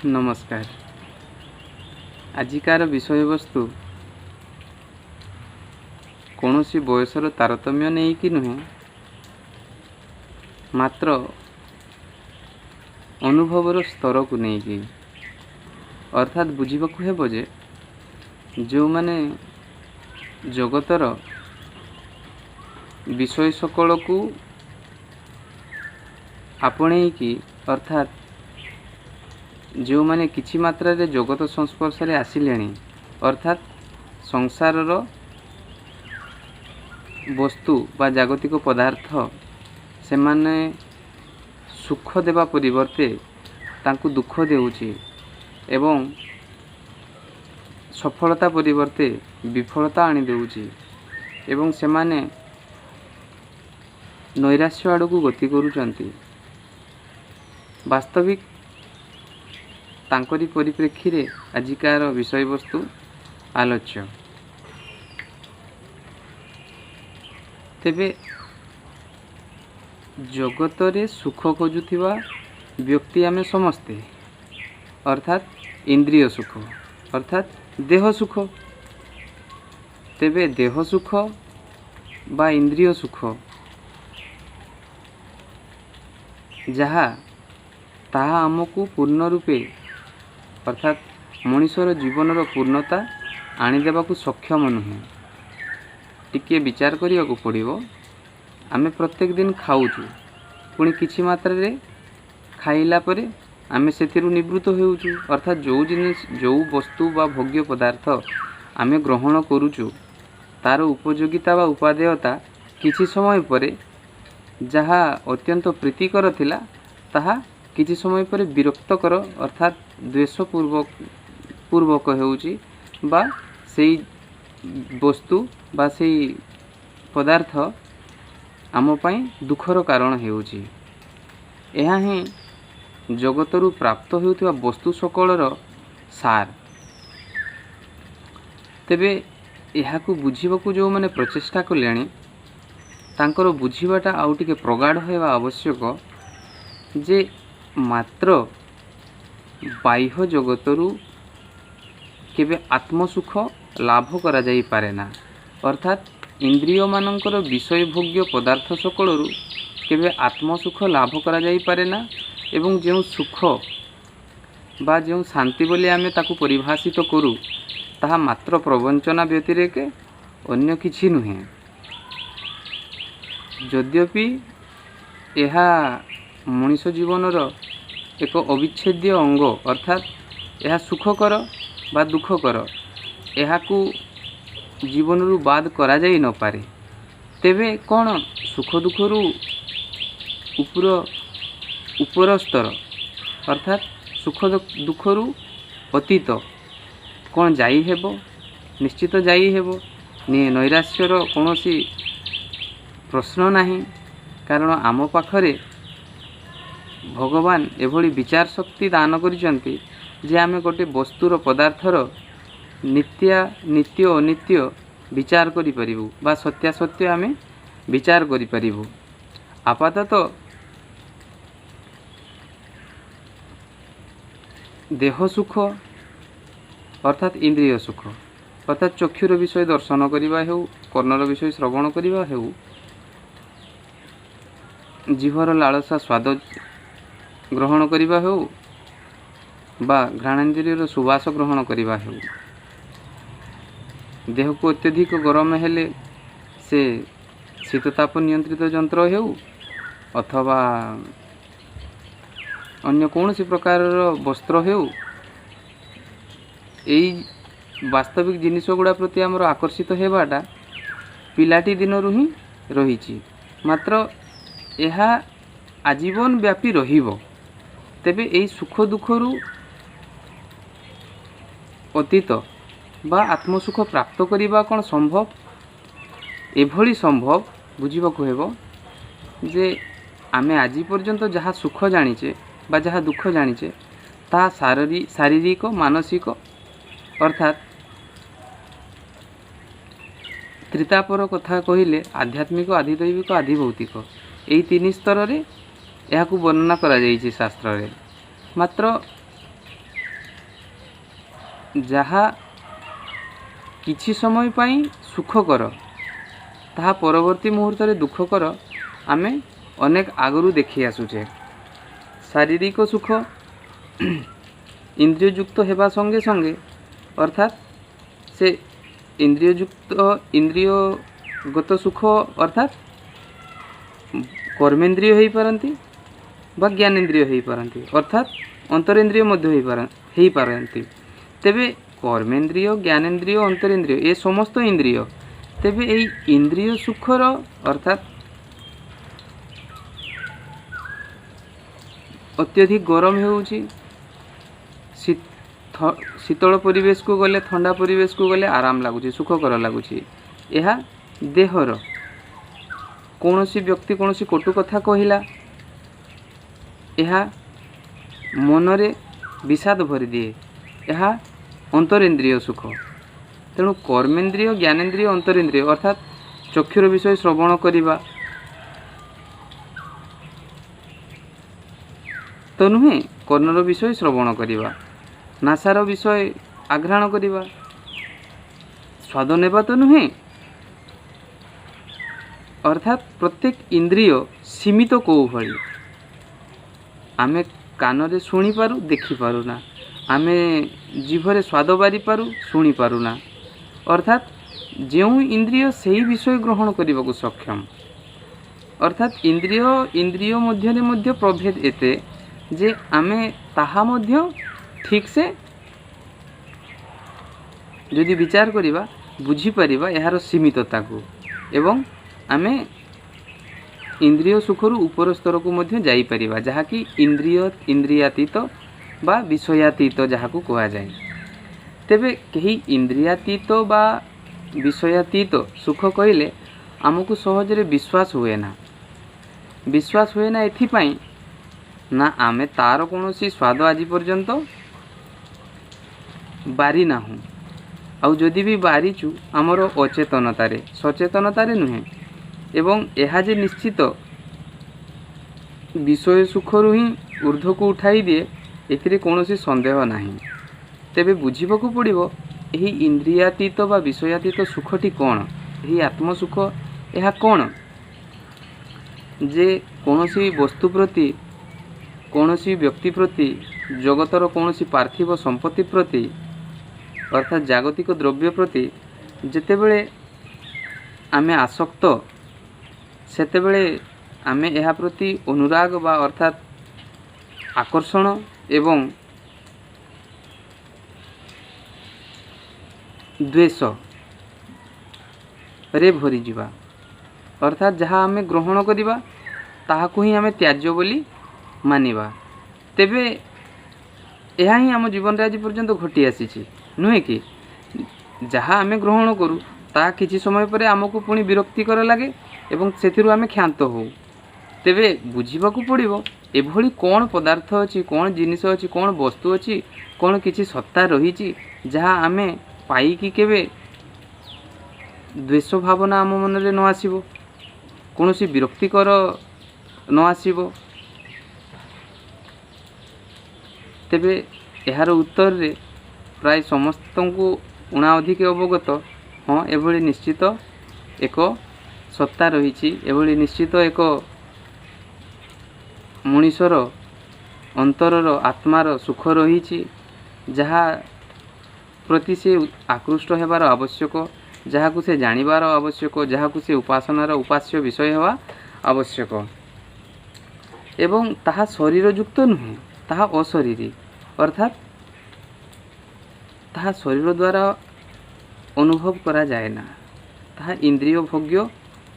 नमस्कार। आजिकार विषय वस्तु कौन सी बयसर तारतम्य नहीं कि नुहे, मात्र अनुभवर स्तर को नहीं कि, अर्थात बुझीबाकु हेबो जे जो माने जगतर विषय सकल को आपणे कि, अर्थात जो माने किछि मात्रा रे जगत संस्पर्श रे आसिलेनी, अर्थात संसारर वस्तु बा जागतिक पदार्थ से माने सुख देवा परिवर्ते तांकु दुख देउछि एवं सफलता परिवर्ते विफलता आनी देउछि एवं से माने नैराश्य आड़कू गति करूचंती। वास्तविक तांकरी परिप्रेक्षी रे आजिकार विषय वस्तु आलोच्य। तेबे जगतरे सुख खोजुथिबा व्यक्ति आमे समस्ते, अर्थात इंद्रिय सुख अर्थात देह सुख। तेबे देह सुख बा इंद्रिय सुख जहा ताहा आमको पूर्ण रूपे अर्थात मनुष्यर जीवनर पूर्णता आनीदेवाकू सक्षम नुहे। टिके विचार करने पड़ो। आमे प्रत्येक दिन खाऊचु, पुणी किछि मात्रा रे खाइला परे आमे सेथिरु निवृत्त होउचु, अर्थात जो जिनिस जो वस्तु बा भोग्य पदार्थ आमे ग्रहण करूचु तार उपयोगिता बा उपादेयता किछि समय परे जहा अत्यंत प्रीतिकर थिला ताहा किछि समय पर विरक्तकर अर्थात द्वेषपूर्वक हेउची बा सेई वस्तु बा सेई पदार्थ आम पई दुखर कारण हेउची। एहा ही जगतरु प्राप्त हेउथिबा वस्तु सकलर सार। तेबे एहाकू बुझीबाकू जो माने प्रचेष्टा कलेनी तांकर बुझीबाटा आउ टिके प्रगाढ़ हेबा आवश्यक जे मात्र बाह्य जगतरु केबे आत्मसुख लाभ करा जाई पारे ना, अर्थात इंद्रिय मानकर विषय भोग्य पदार्थ सकलरु केबे आत्मसुख लाभ करा जाई पारे ना। एवं जो सुख बा जो शांति बोली आमे ताकू परिभाषित करू ताहा मात्र प्रवंचना व्यतिरेके अन्य किछि नुहे। यद्यपि एहा मनुष्य जीवनर एक अविच्छेद्य अंग, अर्थात यह सुखकर बा दुखकर एहाकू जीवनरु बाद करा जाई न पारे। तेबे कौन सुख दुखरु उपर स्तर अर्थात सुख दुखरु अतीत कौन जाई हेबो? निश्चित जाई हेबो। नैराश्यर कौनसी प्रश्न नहीं, कारण आम पाखरे भगवान एभली विचार शक्ति दान करिसंती जे आमे गोटे वस्तुर पदार्थर नित्य अनित्य विचार करि परिबु बा सत्यासत्य आमे विचार करि परिबु। आपातत देह सुख अर्थात इंद्रिय सुख अर्थात चक्षुर विषय दर्शन करिबा हेउ, कर्णर विषय श्रवण करिबा हेउ, जीवर लालसा स्वाद ग्रहण करिबा हेउ बा घ्राणेन्द्रियर सुवास ग्रहण करिबा हेउ, देह को अत्यधिक गरम हेले से शीतताप नियंत्रित यंत्र हेउ अथवा अन्य कौन सी प्रकार वस्त्र हेउ, एई वास्तविक जिनिस गुड़ा प्रति आमर आकर्षित हेबाटा पिलाटी दिनरु ही रहिछि, मात्र एहा आजीवन व्यापी रहिबो। तेबे एई सुख दुखरु अतीत बा आत्मसुख प्राप्त करिबा कौन संभव? एभली संभव बुझीबाकू हेबो जे आमे आजी पर्यंत जहाँ सुख जानिचे बा जहाँ दुख जानिचे ता शारीरिक मानसिक अर्थात त्रितापर कथा कहिले आध्यात्मिक आधिदैविक आधिभौतिक यही तीन स्तर रे यहाकू वर्णना करा जाइछि शास्त्र रे। मात्र जहा किछि समय पाई सुखकर ताहा परवर्ती मुहूर्त रे दुखकर आमे अनेक आगरू देखि आसुचे। शारीरिक सुख इंद्रिययुक्त हेबा संगे संगे अर्थात से इंद्रियगत सुख अर्थात कर्मेन्द्रिय हो पारती बा ज्ञानेन्द्रिय हो पारती अर्थात अंतरेन्द्रिय हो पारती। तेबे कर्मेन्द्रिय ज्ञानेन्द्रिय अंतरेन्द्रिय ये समस्त इंद्रिय तेबे यही इंद्रिय सुखर अर्थात अत्यधिक गरम होउछि शीतल परिवेश को गले ठंडा परिवेश को गले आराम लगुच सुखकर लगुच। यह देहर कौन सी व्यक्ति कौन सी कटु कथा कहला यह मनरे विषाद भरी दिए यह अंतरेन्द्रिय सुख। तेणु कर्मेन्द्रिय ज्ञानेन्द्रिय अंतरेन्द्रिय अर्थात चक्षुर विषय श्रवण करिबा तो नुहे कर्णर विषय श्रवण करिबा नासार विषय आघ्राण करिबा स्वाद नेबा तो नुहे अर्थात प्रत्येक इंद्रिय सीमित कौ भली आमे कान रे शुणी पारू देखि पारू ना आमे जीभरे स्वाद बारी पारू शुणी पारू ना अर्थात जो इंद्रिय सही विषय ग्रहण करने को सक्षम अर्थात इंद्रिय इंद्रिय मध्य प्रभेद एते जे आमे ताहा मध्य ठीक से यदि विचार करिबा बुझी परिबा यार सीमितता को एवं आमे इंद्रिय सुखरु ऊपर स्तर को मध्य जाई परिबा जहा कि इंद्रियातीत बा विषयातीत जहा को कहा जाए। तेबे कहीं इंद्रियातीत बा विषयातीत सुख कहले आमको सहजरे विश्वास हुए ना एथिपाई ना आमे तार कौन सी स्वाद आज पर्यंत बारी ना हूँ आउ जदि भी बारीचु आमर अचेतनतारे सचेतनतारे नुहे एवं यह जे निश्चित विषय सुखरु ही ऊर्ध्व को उठाई दिए एथिरे कौनसी संदेह नहीं। तेबे बुझिबाकू पड़िबो एही इंद्रियातीत बा विषयातीत सुखटी कौन एही आत्मसुख यह कौन जे कौनसी वस्तु प्रति कौनसी व्यक्ति प्रति जगतर कौनसी पार्थिव संपत्ति प्रति अर्थात जागतिक द्रव्य प्रति जेतेबेले आमे आसक्त सेतेबेले आमे एहा प्रति अनुराग बा अर्थात आकर्षण एवं द्वेष रे भरी जीवा अर्थात जहाँ आमे ग्रहण करिबा ताहाकु ही आमे त्याज्य बोली मानिबा। तेबे यह ही आम जीवन रे आज पर्यंत घटी आसी नुहे कि जहाँ आमे ग्रहण करूँ ता किछि समय पर आमको पुणी विरक्तिकर लगे एवं सेथिरु आमे क्षांत हो। तेबे बुझिबाकू पड़िबो एभली कौन पदार्थ अच्छी कौन जिनिस अच्छी कौन वस्तु अच्छी कौन किछि सत्ता रही जहाँ आमे पाइकी केबे द्वेष भावना आम मन रे न आसीबो कौन सी विरक्तिकर न आसीबो। तेबे यार उत्तर रे प्राय समस्त को उणा अधिक अवगत हाँ एभली निश्चित एक सत्ता रही एभली निश्चित एक मनीषर अंतरर आत्मार सुख रही जहाँ प्रति से आकृष्ट हेबार आवश्यक जहाँ को से जानिबार आवश्यक जहाँ को से उपासनार उपास्य विषय हेबा आवश्यक एवं ताहा शरीर युक्त नुहे ताहा अशरीरी अर्थात ताहा शरीर द्वारा अनुभव करा जाए ना ताहा इंद्रिय भोग्य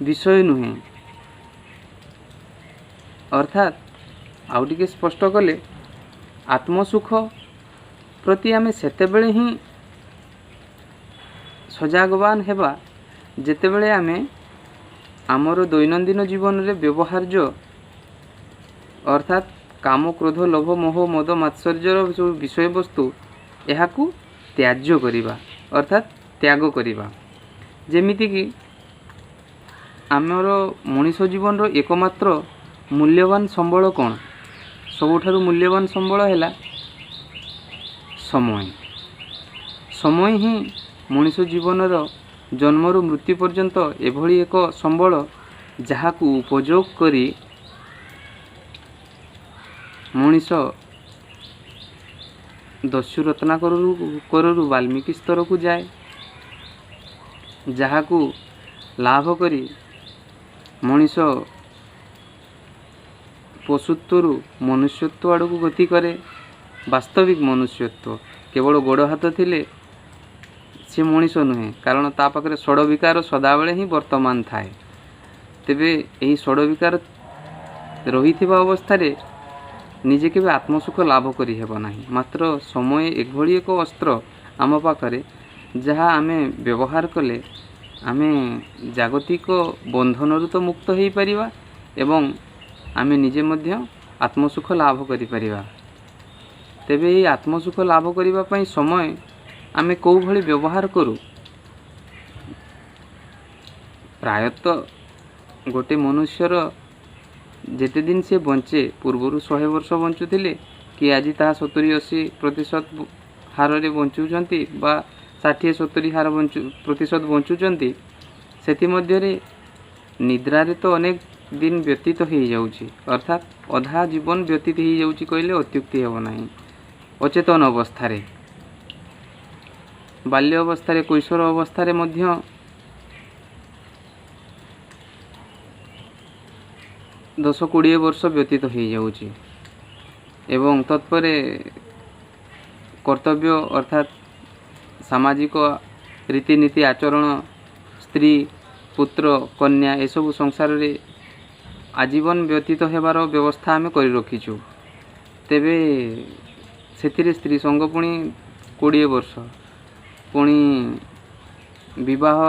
विषय नुहे अर्थात आउ टिके स्पष्ट कले आत्मसुख प्रति आमे सेतेबेले ही सजागवान हेबा जेतेबेले आमे आमर दैनंदिन जीवन रे व्यवहार्य अर्थात काम क्रोध लोभ मोह मद मात्सर्यर जो विषय वस्तु यह त्याज्य करिबा अर्थात त्याग करिबा। जेमिति कि आमर मनीष जीवन रो एकमात्र मूल्यवान संबल कौन सबुठारु मूल्यवान संबल हैला समय समय ही मनीष जीवनर जन्मरू मृत्यु पर्यंत एभली एक संबल जहाकू उपयोग करी मनीष दस्यु रत्नाकरु वाल्मीकि स्तर को जाए, जहाकू लाभ करी मनीष पशुत्वरु मनुष्यत्व आड़ को गति करे। वास्तविक मनुष्यत्व केवल गोड़ हाथ थिले सी मनीष नुहे, कारण ता पाखरे षड विकार सदाबेले ही वर्तमान थाए। तेबे एही षड विकार रहिथिबा अवस्थारे निजे केबे आत्मसुख लाभ करि हेबो नाही। मात्र समय एकभली एक अस्त्र आम पाखरे जहाँ आमे व्यवहार कले आमे जागतिक बंधनरु तो मुक्त हो पारिबा एवं आमे निजे मध्य आत्मसुख लाभ करि पारिबा। तेबे एही आत्मसुख लाभ करिबा पई समय आमे कौ भली व्यवहार करू। प्रायतः गोटे मनुष्यर जेते दिन से बंचे पूर्वर 100 वर्ष बंचुथिले कि आज ताहा 70-80% हार रे बंचुचंती बा 60-70% बंचुचंती। सेति मध्य रे निद्रा रे तो अनेक दिन व्यतीत हो जाउची, अर्थात अधा जीवन व्यतीत हो जाउची कहले अत्युक्ति हेबो नाही। अचेतन अवस्था रे, बाल्य अवस्था रे, कैशोर अवस्था रे मध्य 10-20 वर्ष व्यतीत हो जाउची एवं तत्परे कर्तव्य अर्थात सामाजिक रीतिनीति आचरण, स्त्री पुत्र कन्या एसबु संसार रे आजीवन व्यतीत हेबार व्यवस्था आमे करि रखिछु। तेबे सेथिरे स्त्री संग पुणी 20 वर्ष, पुणी विवाह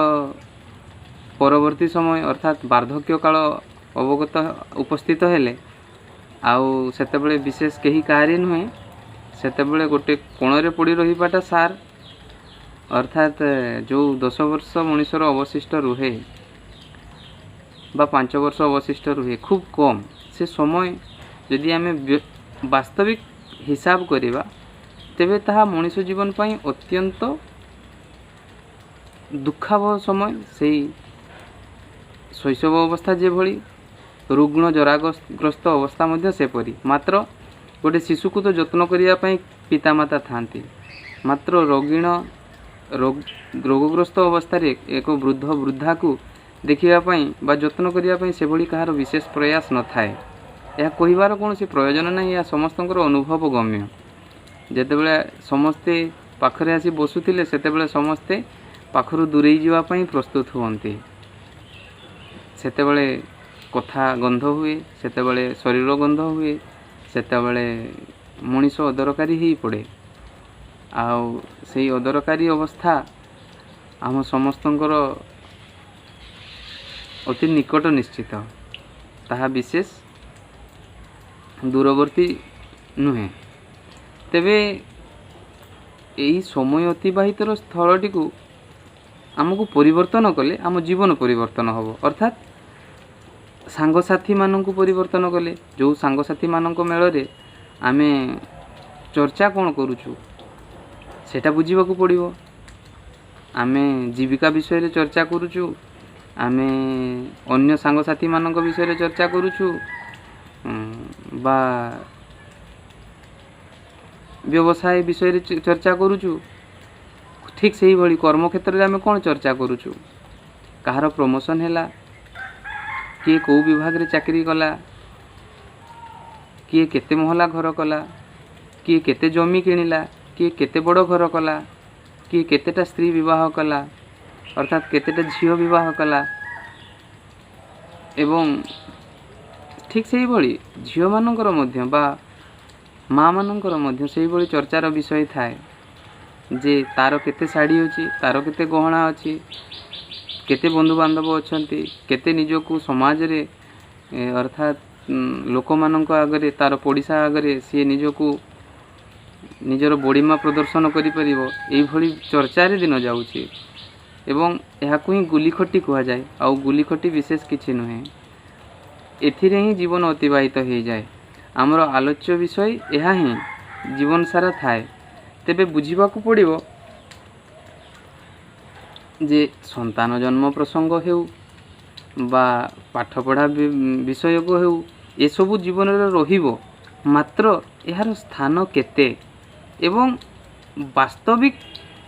परवर्ती समय अर्थात वार्धक्य काल अवगत उपस्थित हेले आउ सेतेबेले विशेष कहीं काहारी नुहे, सेतेबेले गोटे कोणरे पड़ी रहिबाटा सार। अर्थात जो 10 वर्ष मनीषर अवशिष्ट रुहे बा 5 वर्ष अवशिष्ट रुहे खूब कम, से समय यदि आमे वास्तविक हिसाब करिबा तेबे ताहा मनीष जीवन पई अत्यंत दुखावह समय। सेही शैशव अवस्था जे भली रुग्ण जराग्रस्त अवस्था मध्य सेपरी। मात्र गोटे शिशु को तो जत्न करिया पई पितामाता थांती, मात्र रोगिण रोगग्रस्त अवस्था रे एक वृद्ध वृद्धा को देखिया पई बा जत्न करिया पई से भली कहार विशेष प्रयास न थाए। यह कहिबार कोनोसी प्रयोजन नहीं, यह समस्तंकर अनुभव गम्य। जेतेबेले समस्ते पाखरे आसी बसुथिले सेतेबेले समस्ते पाखरु दूरेई जीवा पई प्रस्तुत हुअन्ति। सेतेबेले कथा गंध हुए, सेतेबेले शरीर गंध हुए, सेतेबेले मनीष अदरकारी ही पड़े। आउ सेही अदरकारी अवस्था आम समस्तंकर अति निकट निश्चित, ताहा विशेष दूरवर्ती नुहे। तेबे एही समय अतिबाहितर स्थलटी को आमको परिवर्तन कले आम जीवन परिवर्तन होबो। अर्थात सांगसाथी मानक परिवर्तन कले, जो सांगसाथी मानक मेल रे आमे चर्चा कौन करूछु सेटा बुझीबा को पड़िबो। आमे जीविका विषय रे चर्चा करूछु, आमे अन्य सांगसाथी मानक विषय रे चर्चा करूछु बा व्यवसाय विषय रे चर्चा करूछु। ठीक सही भली कर्म क्षेत्र रे आमे कौन चर्चा करूछु, कहार प्रमोशन हैला, किए कौ विभाग रे चाकरी कला, किए केते महला घर कला, किए केते जमी किनिला, किए केते बड़ घर कला, किए केतेटा स्त्री विवाह कला, अर्थात केतेटा झियो विवाह कला। एवं ठीक सही भली झियो मानकर मध्य बा माँ मानकर मध्य सही भली चर्चार विषय थाए जे तार केते साड़ी अछि, तार केते गहना अछि, केते बंधु बांधव अछंती, केते निजको समाज रे अर्थात लोक मानक आगरे तार पड़िसा आगरे सी निजको निजर बड़ीमा प्रदर्शन करि परिबो। एई भली चर्चा रे दिन जाउछि एवं एहाकु ही गुलीखटी कहा जाए। आउ गुलीखटी विशेष किछि नुहे, एथिरे ही जीवन अतिबाहित हो जाए। आमर आलोच्य विषय यह ही जीवन सारा थाए। तेबे बुझीबा को पड़िबो ଯେ ସନ୍ତାନ ଜନ୍ମ ପ୍ରସଙ୍ଗ ହେଉ ବା ପାଠପଢ଼ା ବିଷୟକ ହେଉ, ଏସବୁ ଜୀବନରେ ରହିବ, ମାତ୍ର ଏହାର ସ୍ଥାନ କେତେ ଏବଂ ବାସ୍ତବିକ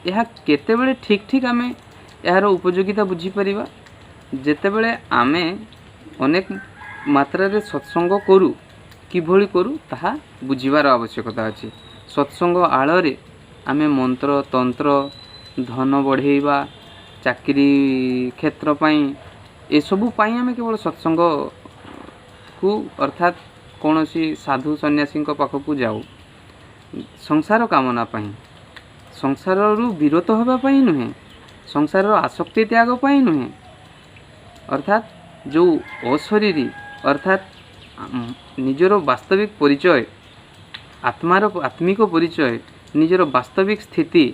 ଏହା କେତେବେଳେ ଠିକ୍ ଆମେ ଏହାର ଉପଯୋଗିତା ବୁଝିପାରିବା? ଯେତେବେଳେ ଆମେ ଅନେକ ମାତ୍ରାରେ ସତ୍ସଙ୍ଗ କରୁ, କିଭଳି କରୁ ତାହା ବୁଝିବାର ଆବଶ୍ୟକତା ଅଛି। ସତ୍ସଙ୍ଗ ଆଳରେ ଆମେ ମନ୍ତ୍ର ତନ୍ତ୍ର, ଧନ ବଢ଼େଇବା, ଚାକିରି କ୍ଷେତ୍ର ପାଇଁ, ଏସବୁ ପାଇଁ ଆମେ କେବଳ ସତ୍ସଙ୍ଗକୁ ଅର୍ଥାତ୍ କୌଣସି ସାଧୁ ସନ୍ନ୍ୟାସୀଙ୍କ ପାଖକୁ ଯାଉ ସଂସାର କାମନା ପାଇଁ, ସଂସାରରୁ ବିରତ ହେବା ପାଇଁ ନୁହେଁ, ସଂସାରର ଆସକ୍ତି ତ୍ୟାଗ ପାଇଁ ନୁହେଁ। ଅର୍ଥାତ୍ ଯେଉଁ ଅଶରୀରୀ ଅର୍ଥାତ୍ ନିଜର ବାସ୍ତବିକ ପରିଚୟ, ଆତ୍ମିକ ପରିଚୟ, ନିଜର ବାସ୍ତବିକ ସ୍ଥିତି,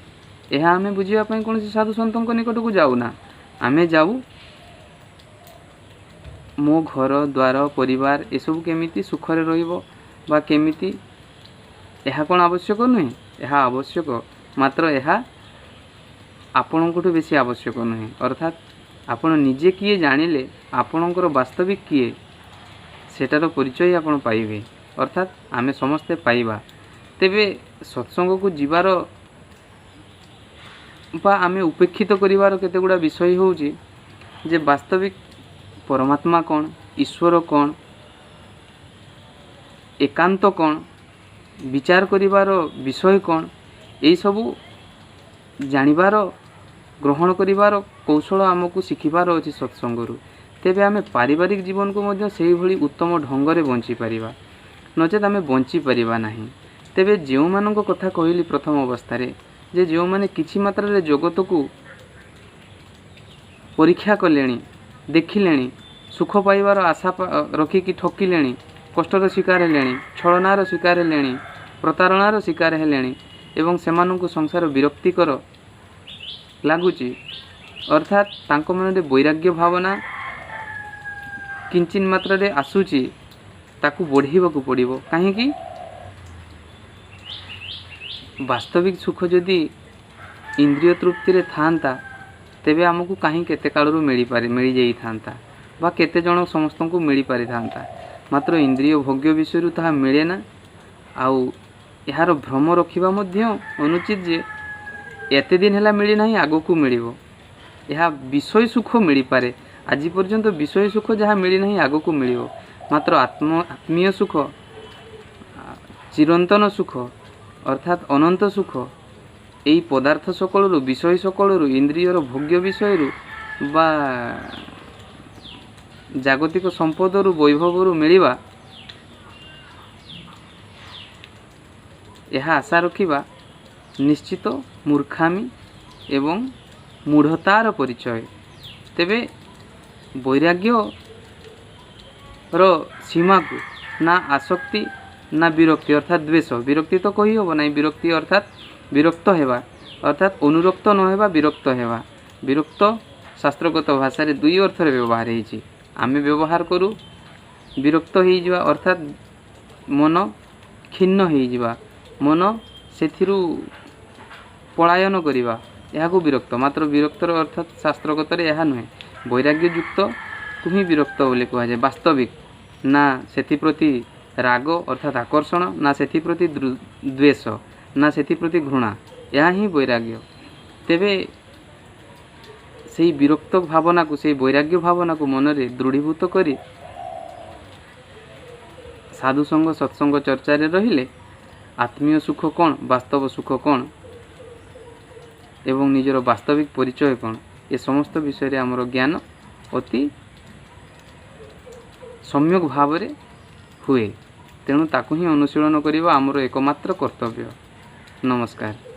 ଏହା ଆମେ ବୁଝିବା ପାଇଁ କୌଣସି ସାଧୁ ସନ୍ତଙ୍କ ନିକଟକୁ ଯାଉନା। ଆମେ ଯାଉ ମୋ ଘର ଦ୍ୱାର ପରିବାର ଏସବୁ କେମିତି ସୁଖରେ ରହିବ ବା କେମିତି, ଏହା କ'ଣ ଆବଶ୍ୟକ ନୁହେଁ? ଏହା ଆବଶ୍ୟକ, ମାତ୍ର ଏହା ଆପଣଙ୍କଠୁ ବେଶୀ ଆବଶ୍ୟକ ନୁହେଁ। ଅର୍ଥାତ୍ ଆପଣ ନିଜେ କିଏ ଜାଣିଲେ ଆପଣଙ୍କର ବାସ୍ତବିକ କିଏ, ସେଟାର ପରିଚୟ ଆପଣ ପାଇବେ, ଅର୍ଥାତ୍ ଆମେ ସମସ୍ତେ ପାଇବା। ତେବେ ସତ୍ସଙ୍ଗକୁ ଯିବାର ବା ଆମେ ଉପେକ୍ଷିତ କରିବାର କେତେଗୁଡ଼ା ବିଷୟ ହେଉଛି ଯେ ବାସ୍ତବିକ ପରମାତ୍ମା କ'ଣ, ଈଶ୍ୱର କ'ଣ, ଏକାନ୍ତ କ'ଣ, ବିଚାର କରିବାର ବିଷୟ କ'ଣ, ଏହିସବୁ ଜାଣିବାର, ଗ୍ରହଣ କରିବାର କୌଶଳ ଆମକୁ ଶିଖିବାର ଅଛି ସତ୍ସଙ୍ଗରୁ। ତେବେ ଆମେ ପାରିବାରିକ ଜୀବନକୁ ମଧ୍ୟ ସେହିଭଳି ଉତ୍ତମ ଢଙ୍ଗରେ ବଞ୍ଚିପାରିବା, ନଚେତ୍ ଆମେ ବଞ୍ଚିପାରିବା ନାହିଁ। ତେବେ ଯେଉଁମାନଙ୍କ କଥା କହିଲି ପ୍ରଥମ ଅବସ୍ଥାରେ, ଯେ ଯେଉଁମାନେ କିଛି ମାତ୍ରାରେ ଜଗତକୁ ପରୀକ୍ଷା କଲେଣି, ଦେଖିଲେଣି, ସୁଖ ପାଇବାର ଆଶା ରଖିକି ଠକିଲେଣି, କଷ୍ଟର ଶିକାର ହେଲେଣି, ଛଳନାର ଶିକାର ହେଲେଣି, ପ୍ରତାରଣାର ଶିକାର ହେଲେଣି ଏବଂ ସେମାନଙ୍କୁ ସଂସାର ବିରକ୍ତିକର ଲାଗୁଛି, ଅର୍ଥାତ୍ ତାଙ୍କ ମନରେ ବୈରାଗ୍ୟ ଭାବନା କିଞ୍ଚିତ ମାତ୍ରାରେ ଆସୁଛି, ତାକୁ ବଢ଼େଇବାକୁ ପଡ଼ିବ। କାହିଁକି? ବାସ୍ତବିକ ସୁଖ ଯଦି ଇନ୍ଦ୍ରିୟ ତୃପ୍ତିରେ ଥାଆନ୍ତା, ତେବେ ଆମକୁ କାହିଁ କେତେ କାଳରୁ ମିଳିଯାଇଥାନ୍ତା ବା କେତେ ଜଣ ସମସ୍ତଙ୍କୁ ମିଳିପାରିଥାନ୍ତା। ମାତ୍ର ଇନ୍ଦ୍ରିୟ ଭୋଗ୍ୟ ବିଷୟରୁ ତାହା ମିଳେ ନା। ଆଉ ଏହାର ଭ୍ରମ ରଖିବା ମଧ୍ୟ ଅନୁଚିତ ଯେ ଏତେ ଦିନ ହେଲା ମିଳିନାହିଁ, ଆଗକୁ ମିଳିବ। ଏହା ବିଷୟ ସୁଖ ମିଳିପାରେ, ଆଜି ପର୍ଯ୍ୟନ୍ତ ବିଷୟ ସୁଖ ଯାହା ମିଳିନାହିଁ ଆଗକୁ ମିଳିବ। ମାତ୍ର ଆତ୍ମୀୟ ସୁଖ, ଚିରନ୍ତନ ସୁଖ ଅର୍ଥାତ୍ ଅନନ୍ତ ସୁଖ, ଏହି ପଦାର୍ଥ ସକଳରୁ, ବିଷୟ ସକଳରୁ, ଇନ୍ଦ୍ରିୟର ଭୋଗ୍ୟ ବିଷୟରୁ ବା ଜାଗତିକ ସମ୍ପଦରୁ, ବୈଭବରୁ ମିଳିବା, ଏହା ଆଶା ରଖିବା ନିଶ୍ଚିତ ମୂର୍ଖାମି ଏବଂ ମୂଢ଼ତାର ପରିଚୟ। ତେବେ ବୈରାଗ୍ୟର ସୀମାକୁ ନା ଆସକ୍ତି ନା ବିରକ୍ତି ଅର୍ଥାତ୍ ଦ୍ୱେଷ, ବିରକ୍ତି ତ କହିହେବ ନାହିଁ, ବିରକ୍ତି ଅର୍ଥାତ୍ ବିରକ୍ତ ହେବା, ଅର୍ଥାତ୍ ଅନୁରକ୍ତ ନ ହେବା, ବିରକ୍ତ ହେବା। ବିରକ୍ତ ଶାସ୍ତ୍ରଗତ ଭାଷାରେ ଦୁଇ ଅର୍ଥରେ ବ୍ୟବହାର ହେଇଛି। ଆମେ ବ୍ୟବହାର କରୁ ବିରକ୍ତ ହେଇଯିବା, ଅର୍ଥାତ୍ ମନ ଖିନ୍ନ ହେଇଯିବା, ମନ ସେଥିରୁ ପଳାୟନ କରିବା, ଏହାକୁ ବିରକ୍ତ। ମାତ୍ର ବିରକ୍ତର ଅର୍ଥାତ୍ ଶାସ୍ତ୍ରଗତରେ ଏହା ନୁହେଁ। ବୈରାଗ୍ୟଯୁକ୍ତକୁ ହିଁ ବିରକ୍ତ ବୋଲି କୁହାଯାଏ। ବାସ୍ତବିକ ନା ସେଥିପ୍ରତି ରାଗ ଅର୍ଥାତ୍ ଆକର୍ଷଣ, ନା ସେଥିପ୍ରତି ଦ୍ୱେଷ, ନା ସେଥିପ୍ରତି ଘୃଣା, ଏହା ହିଁ ବୈରାଗ୍ୟ। ତେବେ ସେହି ବିରକ୍ତ ଭାବନାକୁ, ସେହି ବୈରାଗ୍ୟ ଭାବନାକୁ ମନରେ ଦୃଢ଼ୀଭୂତ କରି ସାଧୁସଙ୍ଗ ସତ୍ସଙ୍ଗ ଚର୍ଚ୍ଚାରେ ରହିଲେ ଆତ୍ମୀୟ ସୁଖ କ'ଣ, ବାସ୍ତବ ସୁଖ କ'ଣ ଏବଂ ନିଜର ବାସ୍ତବିକ ପରିଚୟ କ'ଣ, ଏ ସମସ୍ତ ବିଷୟରେ ଆମର ଜ୍ଞାନ ଅତି ସମ୍ୟକ୍ ଭାବରେ ହୁଏ। ତେଣୁ ତାକୁ ହିଁ ଅନୁଶୀଳନ କରିବା ଆମର ଏକମାତ୍ର କର୍ତ୍ତବ୍ୟ। ନମସ୍କାର।